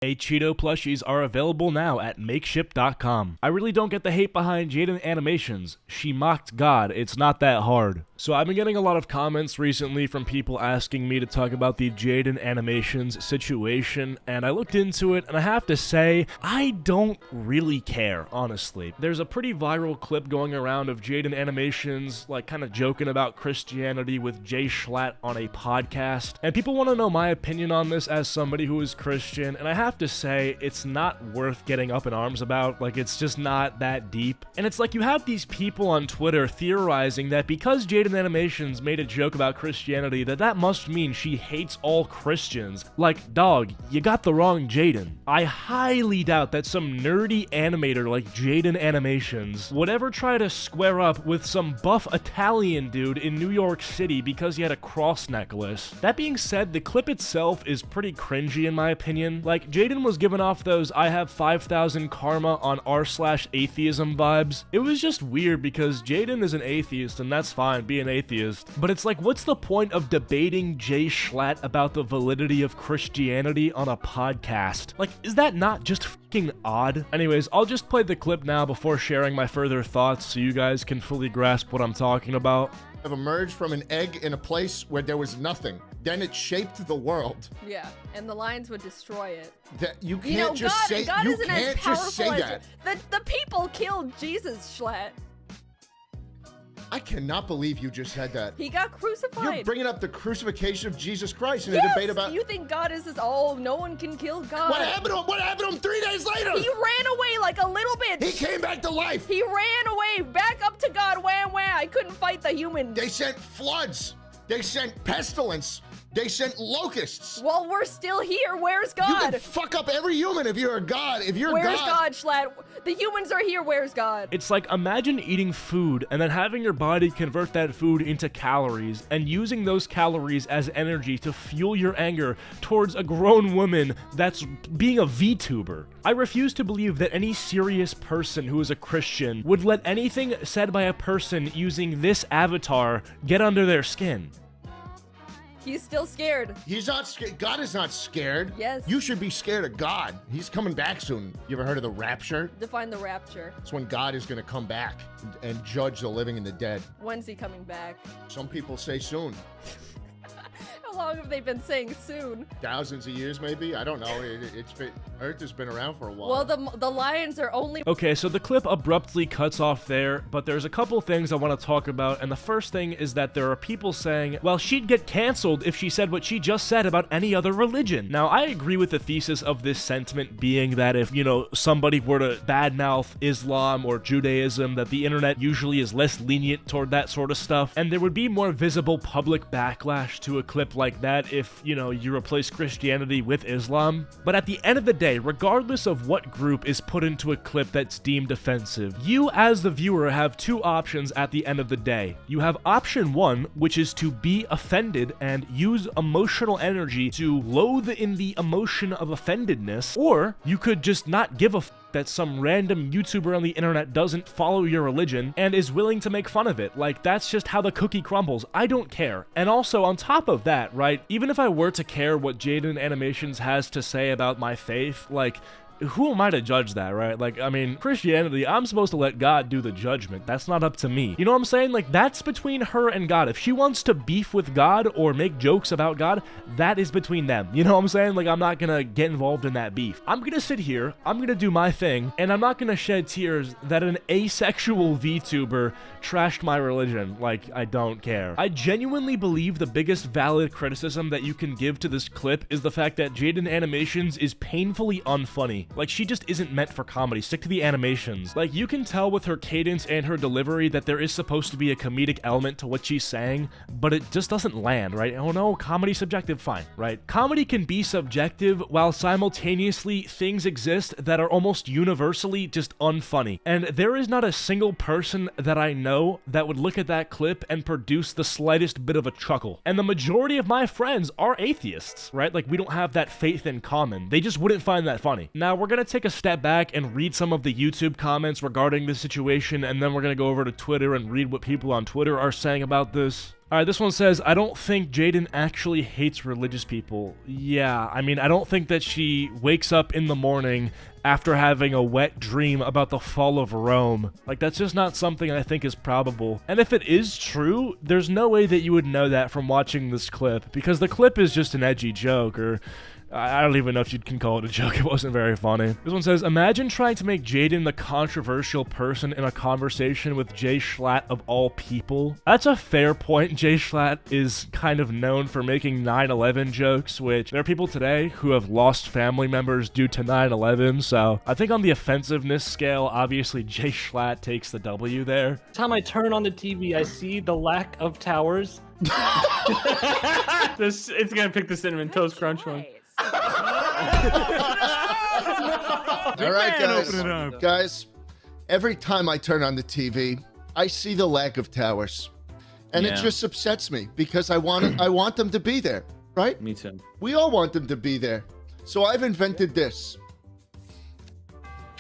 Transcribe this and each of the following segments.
Acheeto plushies are available now at makeship.com. I really don't get the hate behind Jaiden animations. She mocked God, it's not that hard. So I've been getting a lot of comments recently from people asking me to talk about the Jaiden animations situation, and I looked into it, and I have to say, I don't really care, honestly. There's a pretty viral clip going around of Jaiden animations, like, kind of joking about Christianity with Jay Schlatt on a podcast, and people want to know my opinion on this as somebody who is Christian, and I have to say, it's not worth getting up in arms about. Like, it's just not that deep. And it's like you have these people on Twitter theorizing that because Jaiden Animations made a joke about Christianity, that must mean she hates all Christians. Like, dog, you got the wrong Jaiden. I highly doubt that some nerdy animator like Jaiden Animations would ever try to square up with some buff Italian dude in New York City because he had a cross necklace. That being said, the clip itself is pretty cringy in my opinion. Like, Jaiden was giving off those I have 5,000 karma on r/atheism vibes. It was just weird because Jaiden is an atheist and that's fine, be an atheist. But it's like, what's the point of debating Jay Schlatt about the validity of Christianity on a podcast? Like, is that not just fucking odd? Anyways, I'll just play the clip now before sharing my further thoughts so you guys can fully grasp what I'm talking about. Have emerged from an egg in a place where there was nothing. Then it shaped the world. Yeah, and the lions would destroy it. That you can't just say God you isn't can't as just say powerful that. The people killed Jesus, Schlatt. I cannot believe you just said that. He got crucified. You're bringing up the crucifixion of Jesus Christ in a Yes, debate about. You think God is this? Oh, no one can kill God. What happened to him? What happened to him 3 days later? He ran away like a little bitch. He came back to life. He ran away, back up to God. Wham wham! I couldn't fight the humans. They sent floods. They sent pestilence. They sent locusts. Well, we're still here. Where's God? You can fuck up every human if you're a god. If you're Where's God. God, Schlatt? The humans are here. Where's God? It's like, imagine eating food and then having your body convert that food into calories and using those calories as energy to fuel your anger towards a grown woman that's being a VTuber. I refuse to believe that any serious person who is a Christian would let anything said by a person using this avatar get under their skin. He's still scared. He's not scared. God is not scared. Yes. You should be scared of God. He's coming back soon. You ever heard of the rapture? Define the rapture. It's when God is going to come back and judge the living and the dead. When's he coming back? Some people say soon. How long have they been saying soon? Thousands of years, maybe? I don't know. It's been, Earth has been around for a while. Well, the lions are only... Okay, so the clip abruptly cuts off there, but there's a couple things I want to talk about, and the first thing is that there are people saying, well, she'd get canceled if she said what she just said about any other religion. Now, I agree with the thesis of this sentiment being that if, you know, somebody were to badmouth Islam or Judaism, that the internet usually is less lenient toward that sort of stuff, and there would be more visible public backlash to a clip like that if, you know, you replace Christianity with Islam. But at the end of the day, regardless of what group is put into a clip that's deemed offensive, you as the viewer have two options at the end of the day. You have option one, which is to be offended and use emotional energy to loathe in the emotion of offendedness, or you could just not give a that some random YouTuber on the internet doesn't follow your religion and is willing to make fun of it. Like, that's just how the cookie crumbles. I don't care. And also, on top of that, right, even if I were to care what Jaiden Animations has to say about my faith, like, who am I to judge that, right? Like, I mean, Christianity, I'm supposed to let God do the judgment. That's not up to me. You know what I'm saying? Like, that's between her and God. If she wants to beef with God or make jokes about God, that is between them. You know what I'm saying? Like, I'm not gonna get involved in that beef. I'm gonna sit here, I'm gonna do my thing, and I'm not gonna shed tears that an asexual VTuber trashed my religion. Like, I don't care. I genuinely believe the biggest valid criticism that you can give to this clip is the fact that Jaiden Animations is painfully unfunny. Like, she just isn't meant for comedy. Stick to the animations. Like, you can tell with her cadence and her delivery that there is supposed to be a comedic element to what she's saying, but it just doesn't land, right? Oh no, comedy subjective, fine, right? Comedy can be subjective while simultaneously things exist that are almost universally just unfunny. And there is not a single person that I know that would look at that clip and produce the slightest bit of a chuckle. And the majority of my friends are atheists, right? Like, we don't have that faith in common. They just wouldn't find that funny. Now, we're gonna take a step back and read some of the YouTube comments regarding this situation, and then we're gonna go over to Twitter and read what people on Twitter are saying about this. All right, this one says, I don't think Jaiden actually hates religious people. Yeah, I mean, I don't think that she wakes up in the morning after having a wet dream about the fall of Rome. Like, that's just not something I think is probable. And if it is true, there's no way that you would know that from watching this clip, because the clip is just an edgy joke, or I don't even know if you can call it a joke. It wasn't very funny. This one says, imagine trying to make Jaiden the controversial person in a conversation with Jay Schlatt of all people. That's a fair point. Jay Schlatt is kind of known for making 9/11 jokes, which there are people today who have lost family members due to 9/11. So I think on the offensiveness scale, obviously Jay Schlatt takes the W there. Every time I turn on the TV, I see the lack of towers. It's gonna pick the Cinnamon Toast Crunch one. All right, guys. Open it up. Guys, every time I turn on the TV, I see the lack of towers. And it just upsets me because I want them to be there, right? Me too. We all want them to be there. So I've invented this.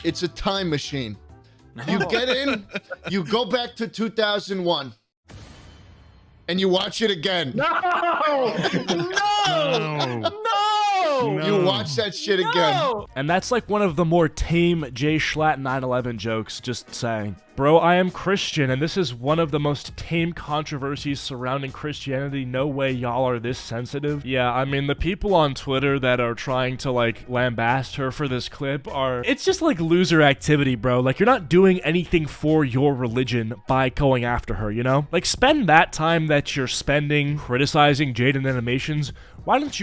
It's a time machine. You get in, you go back to 2001, and you watch it again. No! You watch that shit again. And that's like one of the more tame Jay Schlatt 9/11 jokes, just saying. Bro, I am Christian, and this is one of the most tame controversies surrounding Christianity. No way y'all are this sensitive. Yeah, I mean, the people on Twitter that are trying to, like, lambast her for this clip are... It's just, like, loser activity, bro. Like, you're not doing anything for your religion by going after her, you know? Like, spend that time that you're spending criticizing Jaiden Animations. Why don't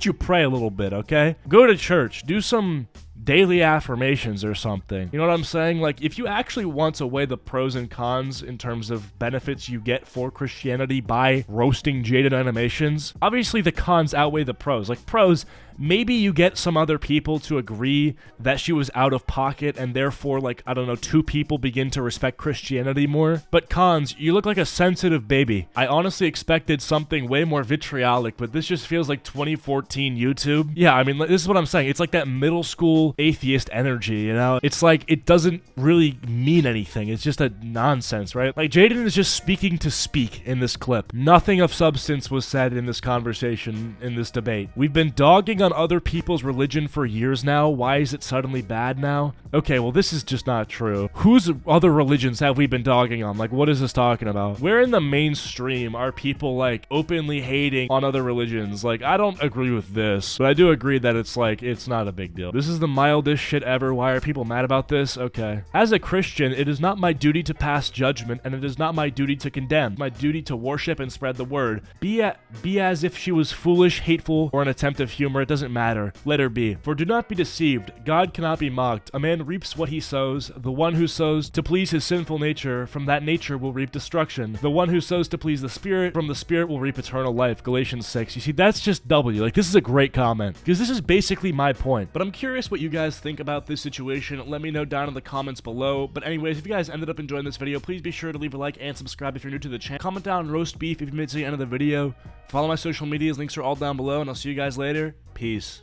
you pray a little bit, okay? Go to church. Do some daily affirmations or something. You know what I'm saying? Like, if you actually want to weigh the pros and cons in terms of benefits you get for Christianity by roasting Jaiden Animations, obviously the cons outweigh the pros. Like, pros, maybe you get some other people to agree that she was out of pocket and therefore, like, I don't know, 2 people begin to respect Christianity more. But cons, you look like a sensitive baby. I honestly expected something way more vitriolic, but this just feels like 2014 YouTube. Yeah, I mean, this is what I'm saying. It's like that middle school atheist energy, you know? It's like, it doesn't really mean anything. It's just a nonsense, right? Like, Jaiden is just speaking to speak in this clip. Nothing of substance was said in this conversation, in this debate. We've been dogging on other people's religion for years now. Why is it suddenly bad now? Okay, well, this is just not true. Whose other religions have we been dogging on? Like, what is this talking about? Where in the mainstream are people, like, openly hating on other religions? Like, I don't agree with this, but I do agree that it's, like, it's not a big deal. This is the mildest shit ever. Why are people mad about this? Okay. As a Christian, it is not my duty to pass judgment, and it is not my duty to condemn. My duty to worship and spread the word. Be as if she was foolish, hateful, or an attempt of humor. It doesn't matter. Let her be. For do not be deceived. God cannot be mocked. A man reaps what he sows. The one who sows to please his sinful nature, from that nature will reap destruction. The one who sows to please the Spirit, from the Spirit will reap eternal life. Galatians 6. You see, that's just W. Like, this is a great comment, because this is basically my point. But I'm curious what you guys think about this situation. Let me know down in the comments below. But anyways, if you guys ended up enjoying this video, please be sure to leave a like and subscribe if you're new to the channel. Comment down roast beef if you made it to the end of the video. Follow my social medias. Links are all down below, and I'll see you guys later. Peace.